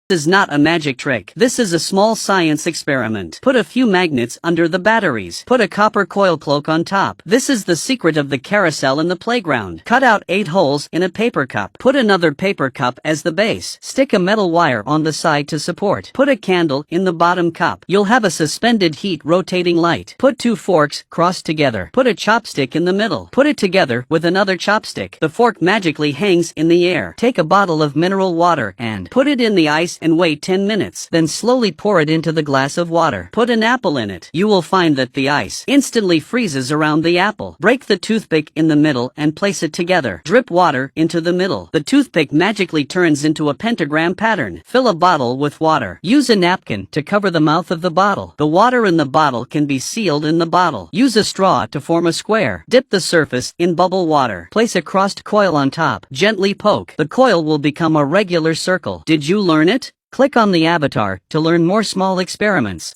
Is not a magic trick. This is a small science experiment. Put a few magnets under the batteries. Put a copper coil cloak on top. This is the secret of the carousel in the playground. Cut out 8 holes in a paper cup. Put another paper cup as the base. Stick a metal wire on the side to support. Put a candle in the bottom cup. You'll have a suspended heat rotating light. Put 2 forks crossed together. Put a chopstick in the middle. Put it together with another chopstick. The fork magically hangs in the air. Take a bottle of mineral water and put it in the ice and wait 10 minutes. Then slowly pour it into the glass of water. Put an apple in it. You will find that the ice instantly freezes around the apple. Break the toothpick in the middle and place it together. Drip water into the middle. The toothpick magically turns into a pentagram pattern. Fill a bottle with water. Use a napkin to cover the mouth of the bottle. The water in the bottle can be sealed in the bottle. Use a straw to form a square. Dip the surface in bubble water. Place a crossed coil on top. Gently poke. The coil will become a regular circle. Did you learn it? Click on the avatar to learn more small experiments.